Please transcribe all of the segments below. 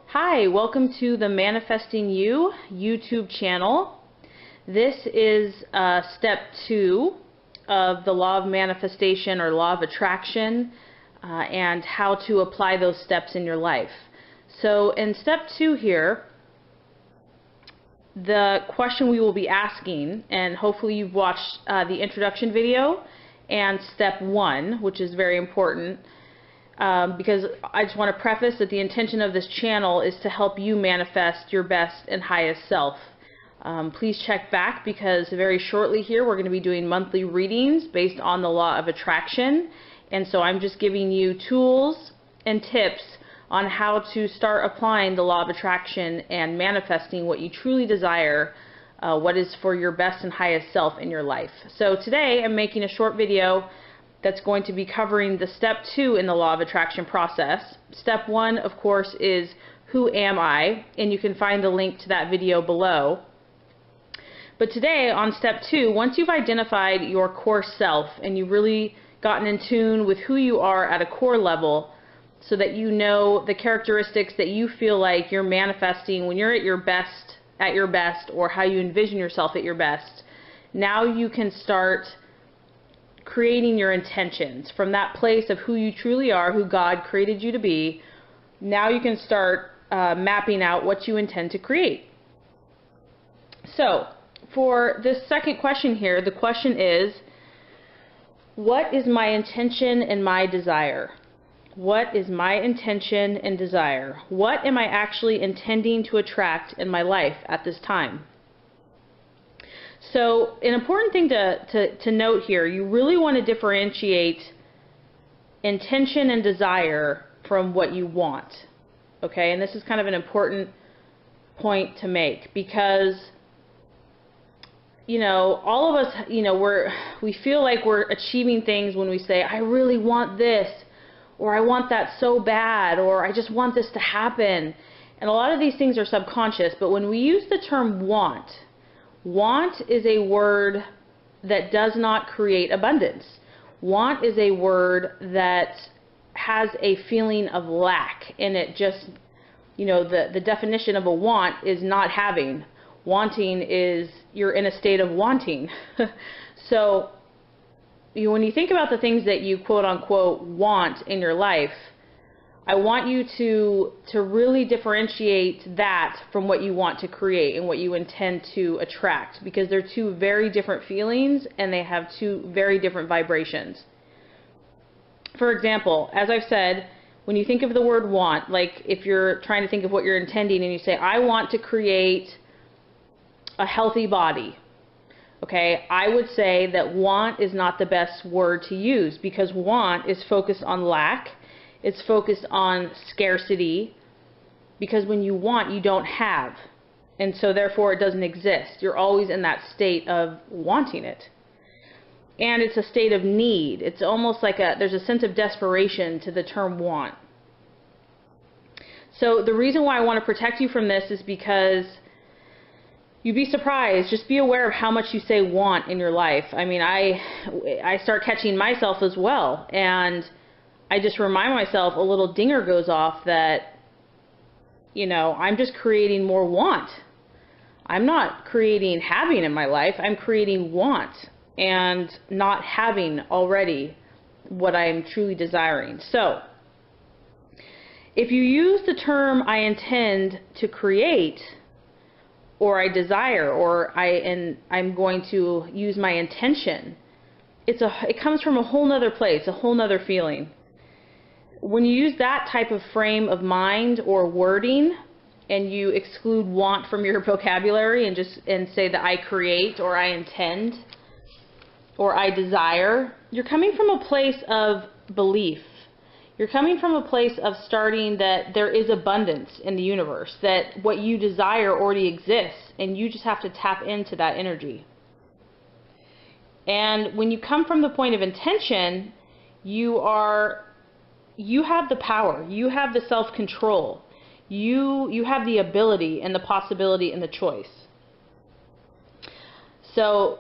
Hi, welcome to the Manifesting You YouTube channel. This is step 2 of the law of manifestation or law of attraction and how to apply those steps in your life. So in step 2 here, the question we will be asking, and hopefully you've watched the introduction video and step 1, which is very important, because I just want to preface that the intention of this channel is to help you manifest your best and highest self. Please check back, because very shortly here we're going to be doing monthly readings based on the law of attraction, and so I'm just giving you tools and tips on how to start applying the law of attraction and manifesting what you truly desire, what is for your best and highest self in your life. So today I'm making a short video that's going to be covering the step 2 in the law of attraction process. Step 1, of course, is who am I? And you can find the link to that video below. But today, on step 2, once you've identified your core self and you've really gotten in tune with who you are at a core level, so that you know the characteristics that you feel like you're manifesting when you're at your best, or how you envision yourself at your best, now you can start creating your intentions from that place of who you truly are, who God created you to be. Now you can start mapping out what you intend to create. So for this second question here, the question is, what is my intention and my desire? What is my intention and desire? What am I actually intending to attract in my life at this time? So an important thing to note here, you really want to differentiate intention and desire from what you want. Okay, and this is kind of an important point to make, because all of us, we feel like we're achieving things when we say, I really want this, or I want that so bad, or I just want this to happen. And a lot of these things are subconscious, but when we use the term want is a word that does not create abundance. Want is a word that has a feeling of lack in it. Just, the definition of a want is not having. Wanting is you're in a state of wanting. So when you think about the things that you quote unquote want in your life, I want you to really differentiate that from what you want to create and what you intend to attract, because they're two very different feelings and they have two very different vibrations. For example, as I've said, when you think of the word want, like if you're trying to think of what you're intending and you say, I want to create a healthy body. Okay, I would say that want is not the best word to use, because want is focused on lack. It's focused on scarcity, because when you want, you don't have. And so therefore it doesn't exist. You're always in that state of wanting it. And it's a state of need. It's almost like there's a sense of desperation to the term want. So the reason why I want to protect you from this is because you'd be surprised. Just be aware of how much you say want in your life. I mean, I start catching myself as well, and I just remind myself, a little dinger goes off that, I'm just creating more want. I'm not creating having in my life. I'm creating want and not having already what I'm truly desiring. So if you use the term I intend to create, or I desire, or I'm going to use my intention, it comes from a whole nother place, a whole nother feeling. When you use that type of frame of mind or wording, and you exclude want from your vocabulary and say that I create, or I intend, or I desire, you're coming from a place of belief. You're coming from a place of starting that there is abundance in the universe, that what you desire already exists, and you just have to tap into that energy. And when you come from the point of intention, you have the power, you have the self-control, you have the ability and the possibility and the choice. So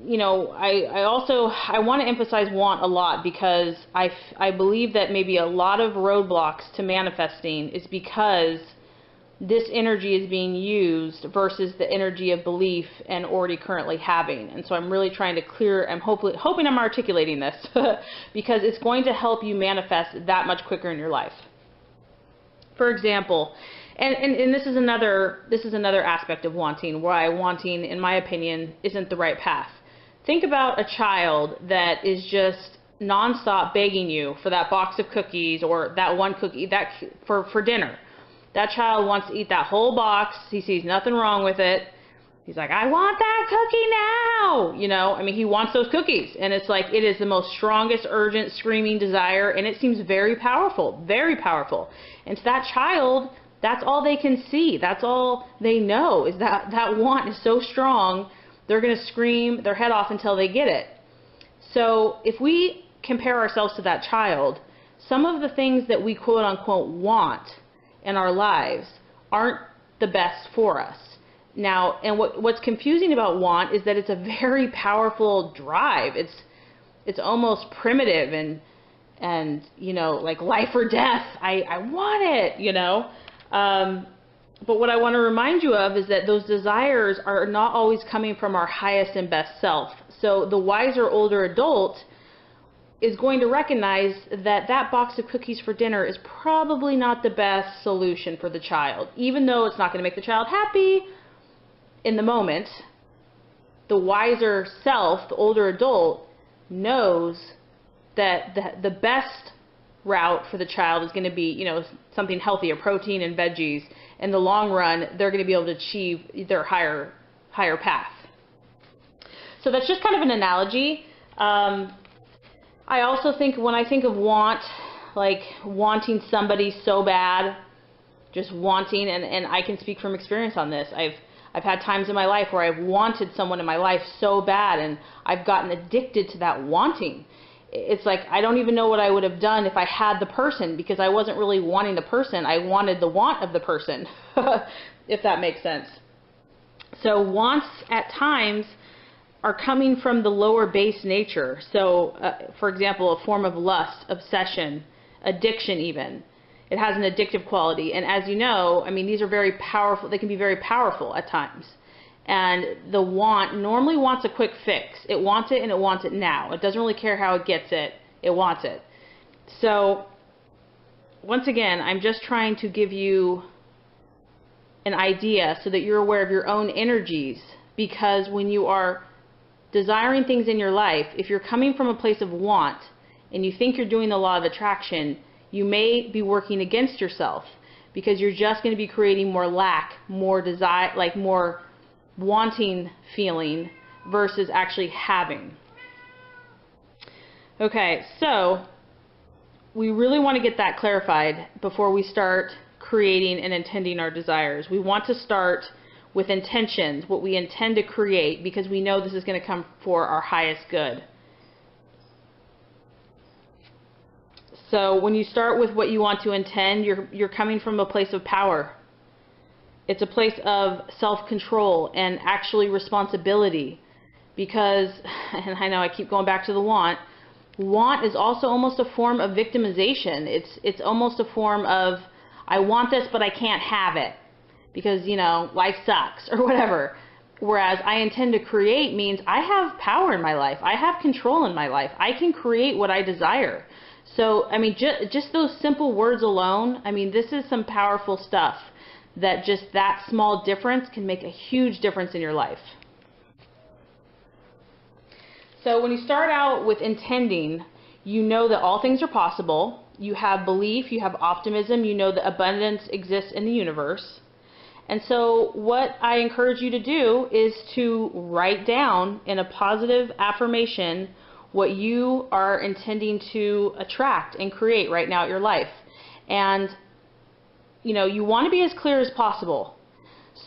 you know, I want to emphasize want a lot, because I believe that maybe a lot of roadblocks to manifesting is because this energy is being used versus the energy of belief and already currently having. And so I'm really trying to clear, I'm hoping I'm articulating this because it's going to help you manifest that much quicker in your life. For example, and this is another aspect of wanting, why wanting, in my opinion, isn't the right path. Think about a child that is just nonstop begging you for that box of cookies or that one cookie for dinner. That child wants to eat that whole box. He sees nothing wrong with it. He's like, I want that cookie now. You know, I mean, he wants those cookies. And it's like, it is the most strongest, urgent, screaming desire. And it seems very powerful, very powerful. And to that child, that's all they can see. That's all they know, is that that want is so strong, they're going to scream their head off until they get it. So if we compare ourselves to that child, some of the things that we quote unquote want in our lives aren't the best for us. Now, and what's confusing about want is that it's a very powerful drive. It's almost primitive and you know, like life or death. I want it, you know. But what I want to remind you of is that those desires are not always coming from our highest and best self. So the wiser older adult is going to recognize that that box of cookies for dinner is probably not the best solution for the child. Even though it's not going to make the child happy in the moment, the wiser self, the older adult, knows that the best route for the child is going to be, you know, something healthier, protein and veggies. In the long run, they're going to be able to achieve their higher path. So that's just kind of an analogy. I also think, when I think of want, like wanting somebody so bad, just wanting, and I can speak from experience on this. I've had times in my life where I've wanted someone in my life so bad, and I've gotten addicted to that wanting. It's like I don't even know what I would have done if I had the person, because I wasn't really wanting the person. I wanted the want of the person, if that makes sense. So wants at times are coming from the lower base nature. So, for example, a form of lust, obsession, addiction even. It has an addictive quality. And as you know, I mean, these are very powerful. They can be very powerful at times. And the want normally wants a quick fix. It wants it, and it wants it now. It doesn't really care how it gets it. It wants it. So, once again, I'm just trying to give you an idea so that you're aware of your own energies, because when you are desiring things in your life, if you're coming from a place of want and you think you're doing the law of attraction, you may be working against yourself, because you're just going to be creating more lack, more desire, like more wanting feeling versus actually having. Okay, so we really want to get that clarified before we start creating and intending our desires. We want to start with intentions, what we intend to create, because we know this is going to come for our highest good. So when you start with what you want to intend, you're coming from a place of power. It's a place of self-control and actually responsibility, because, and I know I keep going back to the want is also almost a form of victimization. It's almost a form of, I want this but I can't have it, because, you know, life sucks or whatever. Whereas I intend to create means I have power in my life. I have control in my life. I can create what I desire. So, I mean, just those simple words alone, I mean, this is some powerful stuff that just that small difference can make a huge difference in your life. So when you start out with intending, you know that all things are possible. You have belief, you have optimism, you know that abundance exists in the universe. And so what I encourage you to do is to write down in a positive affirmation what you are intending to attract and create right now in your life. And, you know, you want to be as clear as possible.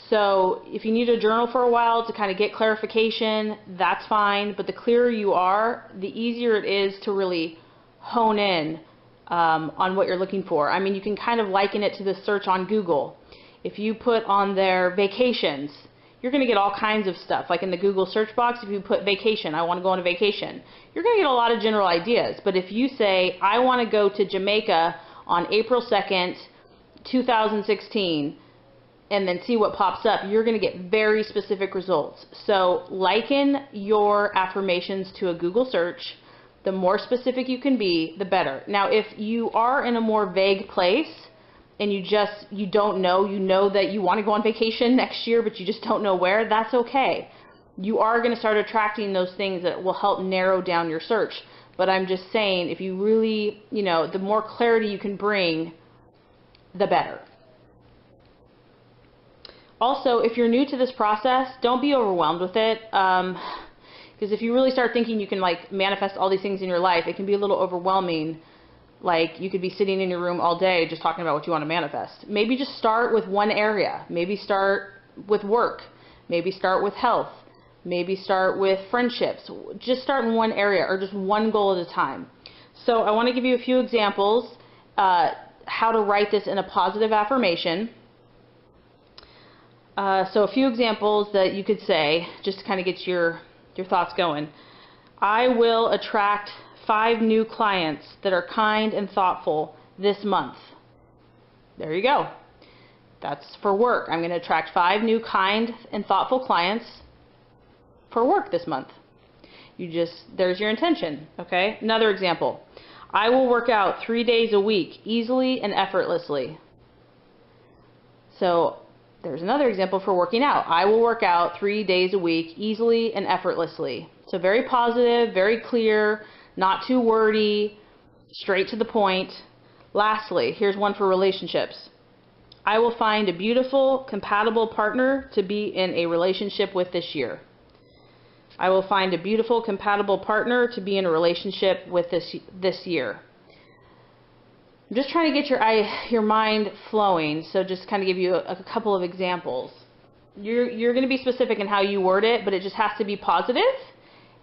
So if you need to journal for a while to kind of get clarification, that's fine. But the clearer you are, the easier it is to really hone in on what you're looking for. I mean, you can kind of liken it to the search on Google. If you put on there vacations, you're going to get all kinds of stuff. Like in the Google search box, if you put vacation, I want to go on a vacation, you're going to get a lot of general ideas. But if you say, I want to go to Jamaica on April 2nd, 2016, and then see what pops up, you're going to get very specific results. So liken your affirmations to a Google search. The more specific you can be, the better. Now, if you are in a more vague place and you don't know, you know that you want to go on vacation next year, but you just don't know where, that's okay. You are going to start attracting those things that will help narrow down your search. But I'm just saying, if you really, the more clarity you can bring, the better. Also, if you're new to this process, don't be overwhelmed with it. Because if you really start thinking you can manifest all these things in your life, it can be a little overwhelming. Like you could be sitting in your room all day just talking about what you want to manifest. Maybe just start with one area. Maybe start with work. Maybe start with health. Maybe start with friendships. Just start in one area or just one goal at a time. So I want to give you a few examples how to write this in a positive affirmation. So a few examples that you could say just to kind of get your thoughts going. I will attract 5 new clients that are kind and thoughtful this month. There you go. That's for work. I'm going to attract 5 new kind and thoughtful clients for work this month. There's your intention, okay? Another example. I will work out 3 days a week easily and effortlessly. So there's another example for working out. I will work out 3 days a week easily and effortlessly. So very positive, very clear, not too wordy, straight to the point. Lastly, here's one for relationships. I will find a beautiful, compatible partner to be in a relationship with this year. I will find a beautiful, compatible partner to be in a relationship with this year. I'm just trying to get your mind flowing, so just kind of give you a couple of examples. You're going to be specific in how you word it, but it just has to be positive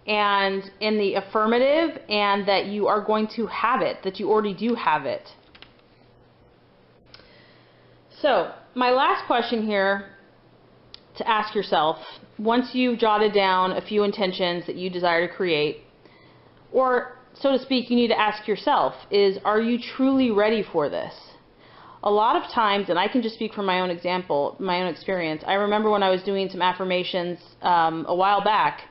and in the affirmative, and that you are going to have it, that you already do have it. So my last question here to ask yourself, once you've jotted down a few intentions that you desire to create, or so to speak, you need to ask yourself is, are you truly ready for this? A lot of times, and I can just speak from my own example, my own experience, I remember when I was doing some affirmations a while back,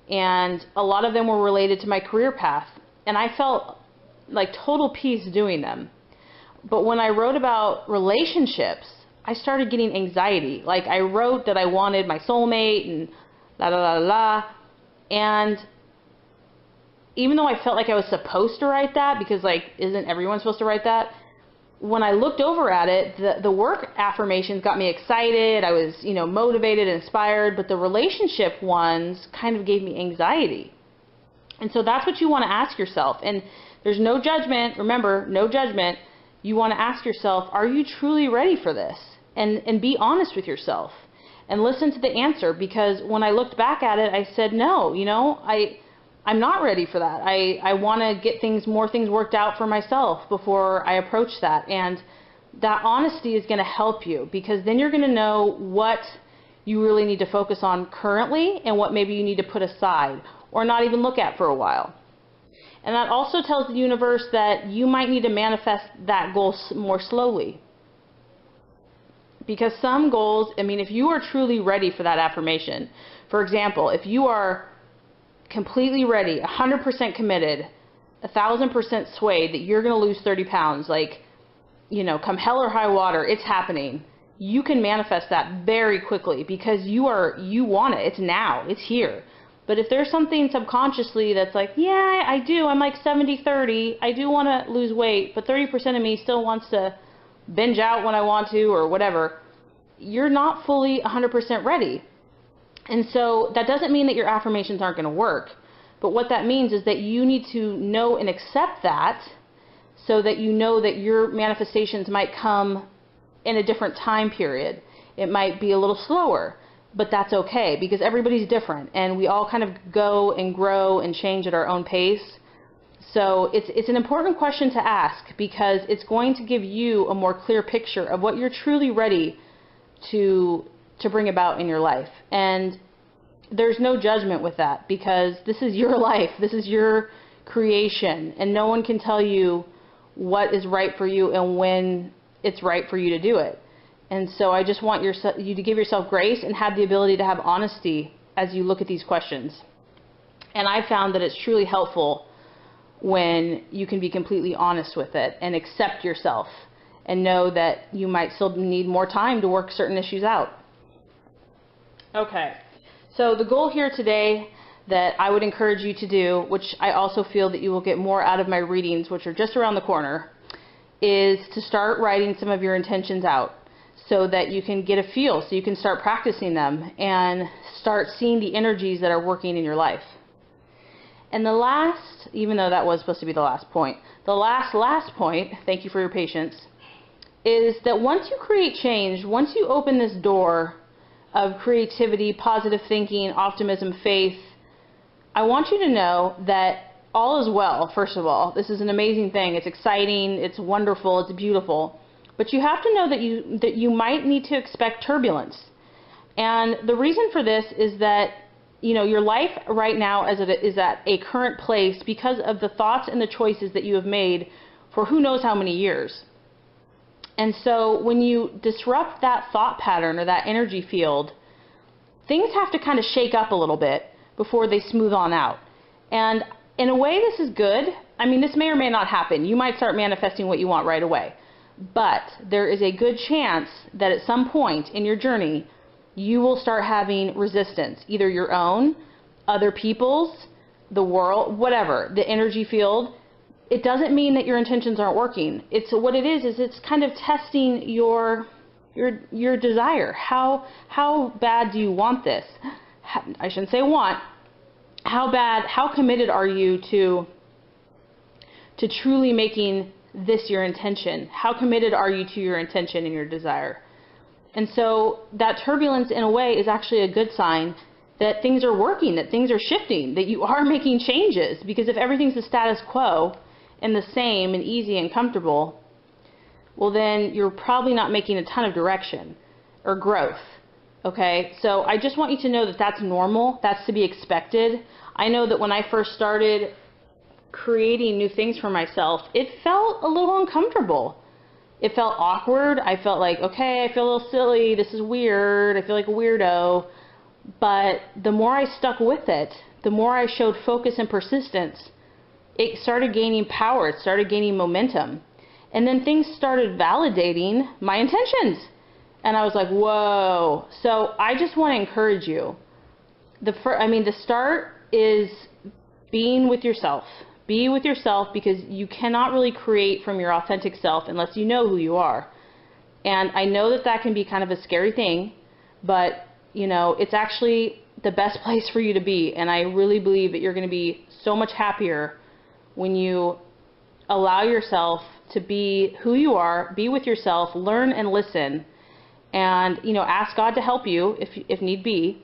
and a lot of them were related to my career path, and I felt like total peace doing them. But when I wrote about relationships, I started getting anxiety. Like I wrote that I wanted my soulmate and la la la la, and even though I felt like I was supposed to write that, because isn't everyone supposed to write that? When I looked over at it, the work affirmations got me excited. I was, motivated, inspired, but the relationship ones kind of gave me anxiety. And so that's what you want to ask yourself. And there's no judgment. Remember, no judgment. You want to ask yourself, are you truly ready for this? And be honest with yourself and listen to the answer, because when I looked back at it, I said, no, I'm not ready for that. I want to get more things worked out for myself before I approach that. And that honesty is going to help you, because then you're going to know what you really need to focus on currently and what maybe you need to put aside or not even look at for a while. And that also tells the universe that you might need to manifest that goal more slowly. Because some goals, if you are truly ready for that affirmation, for example, if you are completely ready, 100% committed, 1,000% swayed that you're going to lose 30 pounds, come hell or high water, it's happening. You can manifest that very quickly because you want it. It's now. It's here. But if there's something subconsciously that's like, yeah, I do. I'm like 70-30. I do want to lose weight, but 30% of me still wants to binge out when I want to or whatever. You're not fully 100% ready. And so that doesn't mean that your affirmations aren't going to work. But what that means is that you need to know and accept that, so that you know that your manifestations might come in a different time period. It might be a little slower, but that's okay, because everybody's different and we all kind of go and grow and change at our own pace. So it's an important question to ask, because it's going to give you a more clear picture of what you're truly ready to to bring about in your life. And there's no judgment with that, because this is your life, this is your creation, and no one can tell you what is right for you and when it's right for you to do it. And so I just want you to give yourself grace and have the ability to have honesty as you look at these questions. And I found that it's truly helpful when you can be completely honest with it and accept yourself and know that you might still need more time to work certain issues out. Okay, so the goal here today that I would encourage you to do, which I also feel that you will get more out of my readings, which are just around the corner, is to start writing some of your intentions out so that you can get a feel, so you can start practicing them and start seeing the energies that are working in your life. And the last, even though that was supposed to be the last point, the last point, thank you for your patience, is that once you create change, once you open this door of creativity, positive thinking, optimism, faith, I want you to know that all is well, first of all. This is an amazing thing. It's exciting, it's wonderful, it's beautiful. But you have to know that you might need to expect turbulence. And the reason for this is that, you know, your life right now is at a current place because of the thoughts and the choices that you have made for who knows how many years. And so when you disrupt that thought pattern or that energy field, things have to kind of shake up a little bit before they smooth on out. And in a way, this is good. I mean, this may or may not happen. You might start manifesting what you want right away. But there is a good chance that at some point in your journey, you will start having resistance, either your own, other people's, the world, whatever, the energy field. It doesn't mean that your intentions aren't working. It's what it is it's kind of testing your desire. How bad do you want this? I shouldn't say want. How committed are you to truly making this your intention? How committed are you to your intention and your desire? And so that turbulence in a way is actually a good sign that things are working, that things are shifting, that you are making changes. Because if everything's the status quo and the same and easy and comfortable, well then you're probably not making a ton of direction or growth. Okay, so I just want you to know that that's normal, that's to be expected. I know that when I first started creating new things for myself, it felt a little uncomfortable. It felt awkward. I felt like, okay, I feel a little silly, this is weird, I feel like a weirdo. But the more I stuck with it, the more I showed focus and persistence, it started gaining power, it started gaining momentum. And then things started validating my intentions. And I was like, whoa. So I just want to encourage you. The start is being with yourself. Be with yourself, because you cannot really create from your authentic self unless you know who you are. And I know that that can be kind of a scary thing, but you know, it's actually the best place for you to be. And I really believe that you're going to be so much happier when you allow yourself to be who you are, be with yourself, learn and listen, and you know, ask God to help you if need be.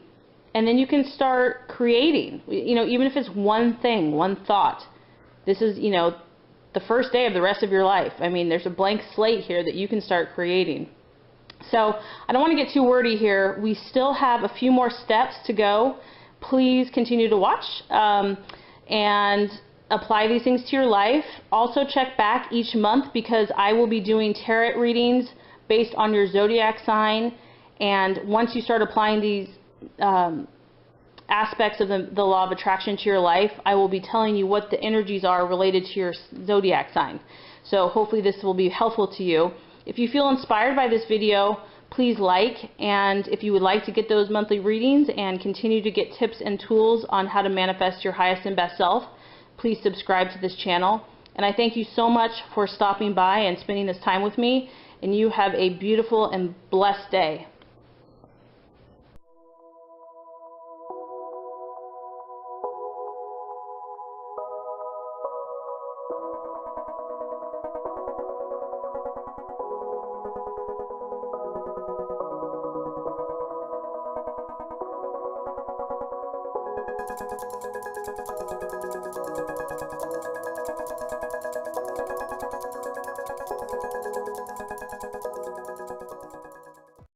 And then you can start creating, you know, even if it's one thing, one thought. This is, you know, the first day of the rest of your life. I mean, there's a blank slate here that you can start creating. So I don't want to get too wordy here. We still have a few more steps to go. Please continue to watch and apply these things to your life. Also check back each month, because I will be doing tarot readings based on your zodiac sign. And once you start applying these aspects of the law of attraction to your life, I will be telling you what the energies are related to your zodiac sign. So hopefully this will be helpful to you. If you feel inspired by this video, please like, and if you would like to get those monthly readings and continue to get tips and tools on how to manifest your highest and best self, please subscribe to this channel. And I thank you so much for stopping by and spending this time with me, and you have a beautiful and blessed day.